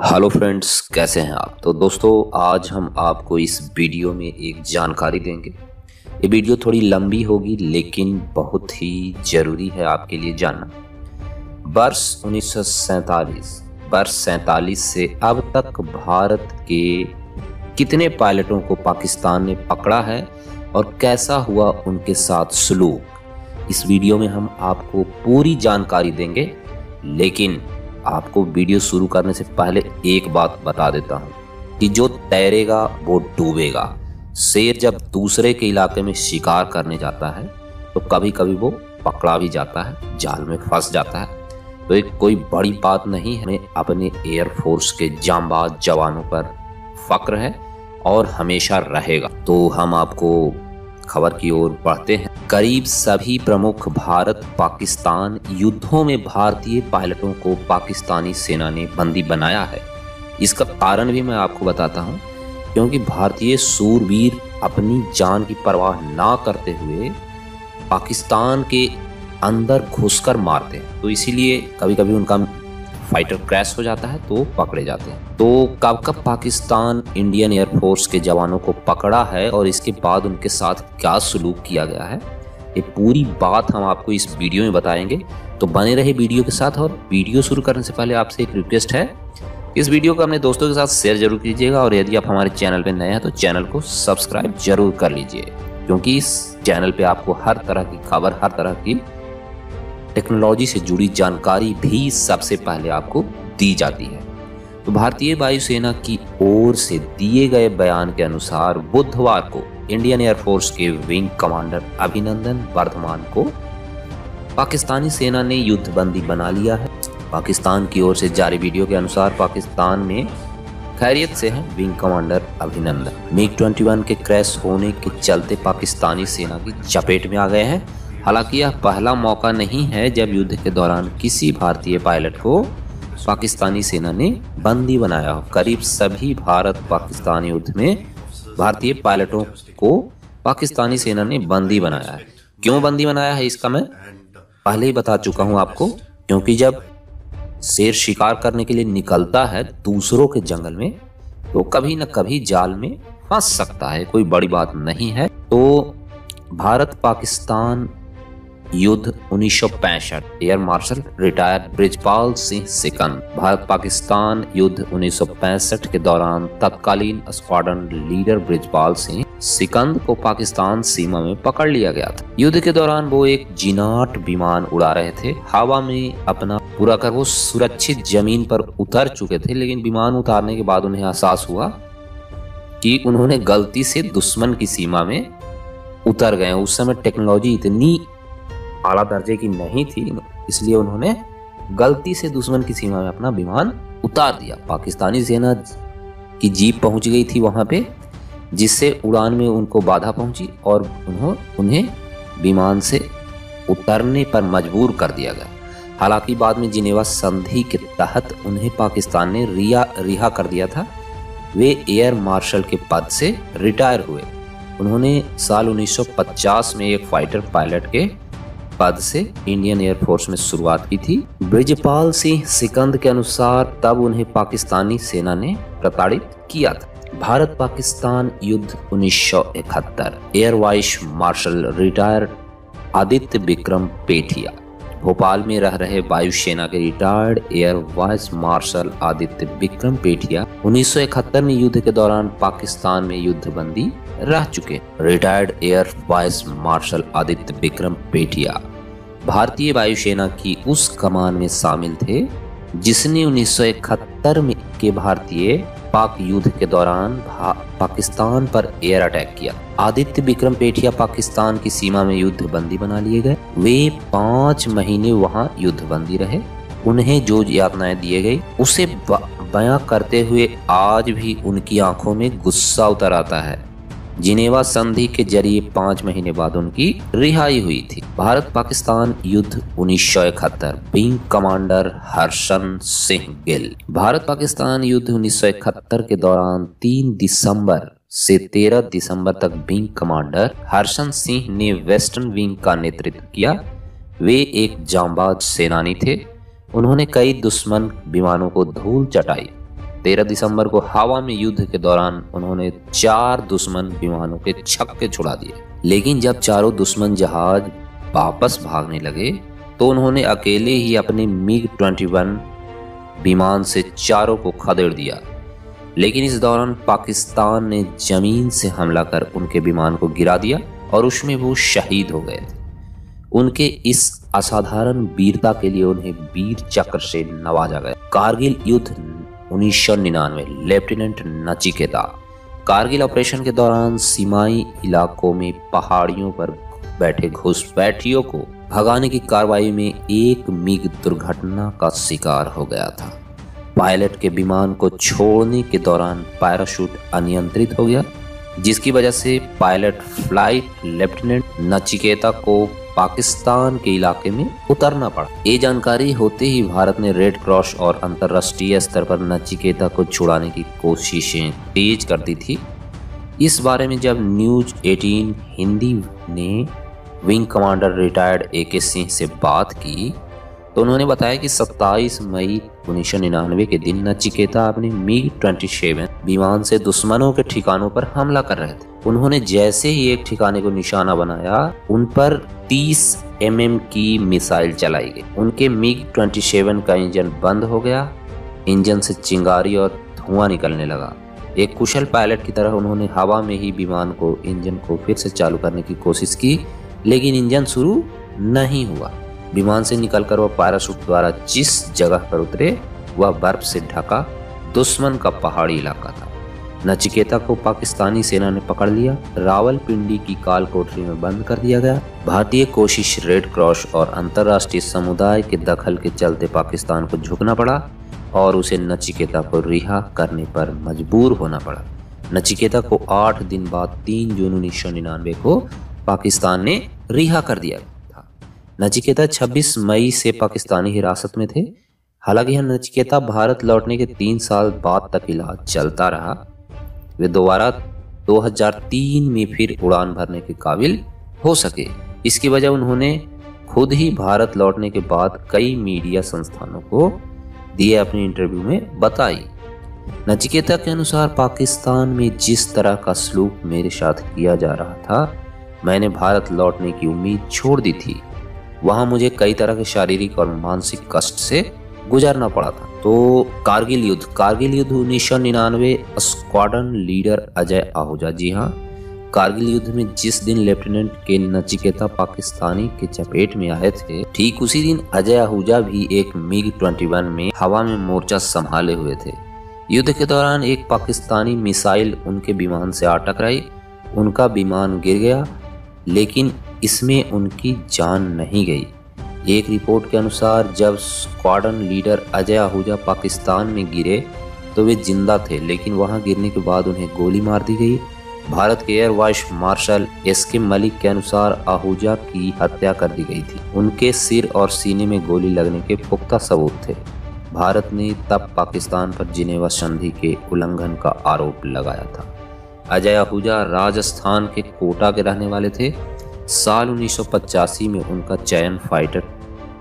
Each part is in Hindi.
हेलो फ्रेंड्स, कैसे हैं आप। तो दोस्तों, आज हम आपको इस वीडियो में एक जानकारी देंगे। ये वीडियो थोड़ी लंबी होगी लेकिन बहुत ही ज़रूरी है आपके लिए जानना। वर्ष 1947 से अब तक भारत के कितने पायलटों को पाकिस्तान ने पकड़ा है और कैसा हुआ उनके साथ सलूक, इस वीडियो में हम आपको पूरी जानकारी देंगे। लेकिन आपको वीडियो शुरू करने से पहले एक बात बता देता हूं कि जो तैरेगा वो डूबेगा। शेर जब दूसरे के इलाके में शिकार करने जाता है तो कभी कभी वो पकड़ा भी जाता है, जाल में फंस जाता है। तो एक कोई बड़ी बात नहीं है। हमें अपने एयरफोर्स के जांबाज जवानों पर फक्र है और हमेशा रहेगा। तो हम आपको खबर की ओर बढ़ते हैं। करीब सभी प्रमुख भारत पाकिस्तान युद्धों में भारतीय पायलटों को पाकिस्तानी सेना ने बंदी बनाया है। इसका कारण भी मैं आपको बताता हूं, क्योंकि भारतीय सूरवीर अपनी जान की परवाह ना करते हुए पाकिस्तान के अंदर घुसकर मारते हैं। तो इसीलिए कभी कभी उनका फाइटर क्रैश हो जाता है तो पकड़े जाते हैं। तो कब कब पाकिस्तान इंडियन एयरफोर्स के जवानों को पकड़ा है और इसके बाद उनके साथ क्या सलूक किया गया है, ये पूरी बात हम आपको इस वीडियो में बताएंगे। तो बने रहे वीडियो के साथ। और वीडियो शुरू करने से पहले आपसे एक रिक्वेस्ट है, इस वीडियो को अपने दोस्तों के साथ शेयर जरूर कीजिएगा। और यदि आप हमारे चैनल पर नए हैं तो चैनल को सब्सक्राइब जरूर कर लीजिए, क्योंकि इस चैनल पर आपको हर तरह की खबर, हर तरह की टेक्नोलॉजी से जुड़ी जानकारी भी सबसे पहले आपको दी जाती है। तो भारतीय वायुसेना की ओर से दिए गए बयान के अनुसार बुधवार को इंडियन एयरफोर्स के विंग कमांडर अभिनंदन वर्धमान को पाकिस्तानी सेना ने युद्धबंदी बना लिया है। पाकिस्तान की ओर से जारी वीडियो के अनुसार पाकिस्तान में खैरियत से है विंग कमांडर अभिनंदन। MiG-21 के क्रैश होने के चलते पाकिस्तानी सेना की चपेट में आ गए हैं। हालांकि यह पहला मौका नहीं है जब युद्ध के दौरान किसी भारतीय पायलट को पाकिस्तानी सेना ने बंदी बनाया हो। करीब सभी भारत पाकिस्तान युद्ध में भारतीय पायलटों को पाकिस्तानी सेना ने बंदी बनाया है। क्यों बंदी बनाया है इसका मैं पहले ही बता चुका हूं आपको, क्योंकि जब शेर शिकार करने के लिए निकलता है दूसरों के जंगल में तो कभी न कभी जाल में फंस सकता है, कोई बड़ी बात नहीं है। तो भारत पाकिस्तान युद्ध 1965, air marshal retired Brijpal Singh Sikand. Bharat Pakistan युद्ध 1965 के दौरान तत्कालीन स्क्वाड्रन लीडर बृजपाल सिंह सिकंद को पाकिस्तान सीमा में पकड़ लिया गया था। युद्ध के दौरान वो एक जिनाट विमान उड़ा रहे थे। हवा में अपना पूरा कर वो सुरक्षित जमीन पर उतर चुके थे, लेकिन विमान उतारने के बाद उन्हें एहसास हुआ कि उन्होंने गलती से दुश्मन की सीमा में उतर गए। उस समय टेक्नोलॉजी इतनी आला दर्जे की नहीं थी, इसलिए उन्होंने गलती से दुश्मन की सीमा में अपना विमान उतार दिया। पाकिस्तानी सेना की जीप पहुंच गई थी वहां पे, जिससे उड़ान में उनको बाधा पहुंची और उन्हें विमान से उतरने पर मजबूर कर दिया गया। हालांकि बाद में जिनेवा संधि के तहत उन्हें पाकिस्तान ने रिहा कर दिया था। वे एयर मार्शल के पद से रिटायर हुए। उन्होंने साल 1950 में एक फाइटर पायलट के पद से इंडियन एयरफोर्स में शुरुआत की थी। बृजपाल सिंह सिकंद के अनुसार तब उन्हें पाकिस्तानी सेना ने प्रताड़ित किया था। भारत पाकिस्तान युद्ध 1971, air vice marshal retired Aditya Vikram Pethia. Bhopal में रह रहे वायुसेना के retired air vice marshal Aditya Vikram Pethia 1971 में युद्ध के दौरान पाकिस्तान में युद्धबंदी रह चुके। Retired air vice marshal Aditya Vikram Pethia भारतीय वायुसेना की उस कमान में शामिल थे जिसने 1971 में के भारतीय पाक युद्ध के दौरान पाकिस्तान पर एयर अटैक किया। आदित्य विक्रम पेठिया पाकिस्तान की सीमा में युद्धबंदी बना लिए गए। वे 5 महीने वहां युद्धबंदी रहे। उन्हें जो यातनाएं दिए गई उसे बयां करते हुए आज भी उनकी आंखों में गुस्सा उतर आता है। जिनेवा संधि के जरिए 5 महीने बाद उनकी रिहाई हुई थी। भारत पाकिस्तान युद्ध 1971, विंग कमांडर हर्षन सिंह गिल। भारत पाकिस्तान युद्ध 1971 के दौरान 3 दिसंबर से 13 दिसंबर तक विंग कमांडर हर्षन सिंह ने वेस्टर्न विंग का नेतृत्व किया। वे एक जांबाज सेनानी थे। उन्होंने कई दुश्मन विमानों को धूल चटाई। 13 दिसंबर को हवा में युद्ध के दौरान उन्होंने 4 दुश्मन विमानों के छक्के छुड़ा दिए। लेकिन जब चारों दुश्मन जहाज वापस भागने लगे तो उन्होंने अकेले ही अपने MiG-21 विमान से चारों को खदेड़ दिया। लेकिन इस दौरान पाकिस्तान ने जमीन से हमला कर उनके विमान को गिरा दिया और उसमें वो शहीद हो गए थे। उनके इस असाधारण वीरता के लिए उन्हें वीर चक्र से नवाजा गया। कारगिल युद्ध 1999, लेफ्टिनेंट नचिकेता। कारगिल ऑपरेशन के दौरान सीमाई इलाकों में पहाड़ियों पर बैठे घुसपैठियों को भगाने की कार्रवाई में एक MiG दुर्घटना का शिकार हो गया था। पायलट के विमान को छोड़ने के दौरान पैराशूट अनियंत्रित हो गया, जिसकी वजह से पायलट फ्लाइट लेफ्टिनेंट नचिकेता को पाकिस्तान के इलाके में उतरना पड़ा। ये जानकारी होते ही भारत ने रेड क्रॉस और अंतर्राष्ट्रीय स्तर पर नचिकेता को छुड़ाने की कोशिशें तेज कर दी थी। इस बारे में जब न्यूज 18 हिंदी ने wing commander retired AK Singh से बात की तो उन्होंने बताया कि 27 मई 1999 के दिन नचिकेता अपने MiG-27 विमान से दुश्मनों के ठिकानों पर हमला कर रहे थे। उन्होंने जैसे ही एक ठिकाने को निशाना बनाया, उन पर 30 mm की मिसाइल चलाई गई। उनके MiG-27 का इंजन बंद हो गया, इंजन से चिंगारी और धुआं निकलने लगा। एक कुशल पायलट की तरह उन्होंने हवा में ही विमान को इंजन को फिर से चालू करने की कोशिश की, लेकिन इंजन शुरू नहीं हुआ। विमान से निकलकर वह पैराशूट द्वारा जिस जगह पर उतरे वह बर्फ से ढका दुश्मन का पहाड़ी इलाका था। नचिकेता को पाकिस्तानी सेना ने पकड़ लिया, रावलपिंडी की काल कोठरी में बंद कर दिया गया। भारतीय कोशिश, रेड क्रॉस और अंतर्राष्ट्रीय समुदाय के दखल के चलते पाकिस्तान को झुकना पड़ा और उसे नचिकेता को रिहा करने पर मजबूर होना पड़ा। नचिकेता को 8 दिन बाद 3 जून 1999 को पाकिस्तान ने रिहा कर दिया था। नचिकेता 26 मई से पाकिस्तानी हिरासत में थे। हालांकि यह नचिकेता भारत लौटने के 3 साल बाद तक इलाज चलता रहा। वे दोबारा 2003 में फिर उड़ान भरने के काबिल हो सके। इसकी वजह उन्होंने खुद ही भारत लौटने के बाद कई मीडिया संस्थानों को दिए अपने इंटरव्यू में बताई। नचिकेता के अनुसार, पाकिस्तान में जिस तरह का सलूक मेरे साथ किया जा रहा था, मैंने भारत लौटने की उम्मीद छोड़ दी थी। वहां मुझे कई तरह के शारीरिक और मानसिक कष्ट से गुजरना पड़ा था। तो कारगिल युद्ध 1999, स्क्वाड्रन लीडर अजय आहूजा। जी हाँ, कारगिल युद्ध में जिस दिन लेफ्टिनेंट के नचिकेता पाकिस्तानी के चपेट में आए थे, ठीक उसी दिन अजय आहूजा भी एक MiG-21 में हवा में मोर्चा संभाले हुए थे। युद्ध के दौरान एक पाकिस्तानी मिसाइल उनके विमान से आ टकराई, उनका विमान गिर गया, लेकिन इसमें उनकी जान नहीं गई। एक रिपोर्ट के अनुसार जब स्क्वाड्रन लीडर अजय आहूजा पाकिस्तान में गिरे तो वे जिंदा थे, लेकिन वहां गिरने के बाद उन्हें गोली मार दी गई। भारत के air vice martial SK Malik के अनुसार आहूजा की हत्या कर दी गई थी। उनके सिर और सीने में गोली लगने के पुख्ता सबूत थे। भारत ने तब पाकिस्तान पर जिनेवा संधि के उल्लंघन का आरोप लगाया था। अजय आहूजा राजस्थान के कोटा के रहने वाले थे। साल 1985 में उनका चयन फाइटर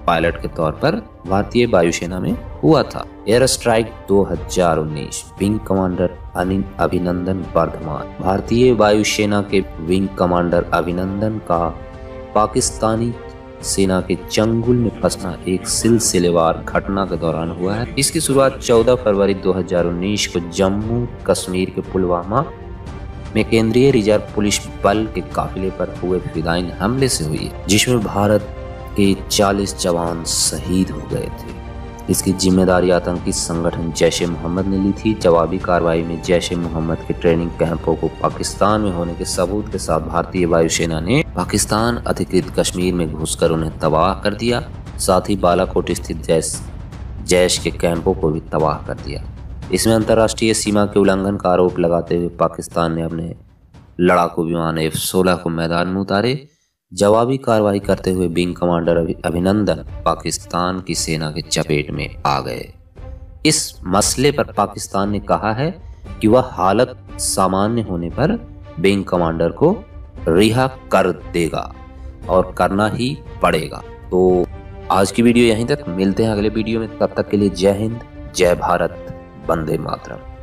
पायलट के तौर पर भारतीय वायुसेना में हुआ था। Air strike 2019, wing commander Abhinandan Varthaman. भारतीय वायुसेना के विंग कमांडर अभिनंदन का पाकिस्तानी सेना के चंगुल में फंसना एक सिलसिलेवार घटना के दौरान हुआ है। इसकी शुरुआत 14 फरवरी 2019 को जम्मू कश्मीर के पुलवामा में केंद्रीय रिजर्व पुलिस बल के काफिले पर हुए फिदायीन हमले से हुई, जिसमें भारत के 40 जवान शहीद हो गए थे। इसकी जिम्मेदारी आतंकी संगठन जैश ए मोहम्मद ने ली थी। जवाबी कार्रवाई में जैश ए मोहम्मद के ट्रेनिंग कैंपों को पाकिस्तान में होने के सबूत के साथ भारतीय वायुसेना ने पाकिस्तान अधिकृत कश्मीर में घुसकर उन्हें तबाह कर दिया। साथ ही बालाकोट स्थित जैश के कैंपों को भी तबाह कर दिया। इसमें अंतर्राष्ट्रीय सीमा के उल्लंघन का आरोप लगाते हुए पाकिस्तान ने अपने लड़ाकू विमान F-16 को मैदान में उतारे। जवाबी कार्रवाई करते हुए विंग कमांडर अभिनंदन पाकिस्तान की सेना के चपेट में आ गए। इस मसले पर पाकिस्तान ने कहा है कि वह हालत सामान्य होने पर विंग कमांडर को रिहा कर देगा और करना ही पड़ेगा। तो आज की वीडियो यहीं तक, मिलते हैं अगले वीडियो में। तब तक के लिए जय हिंद, जय भारत, वंदे मातरम।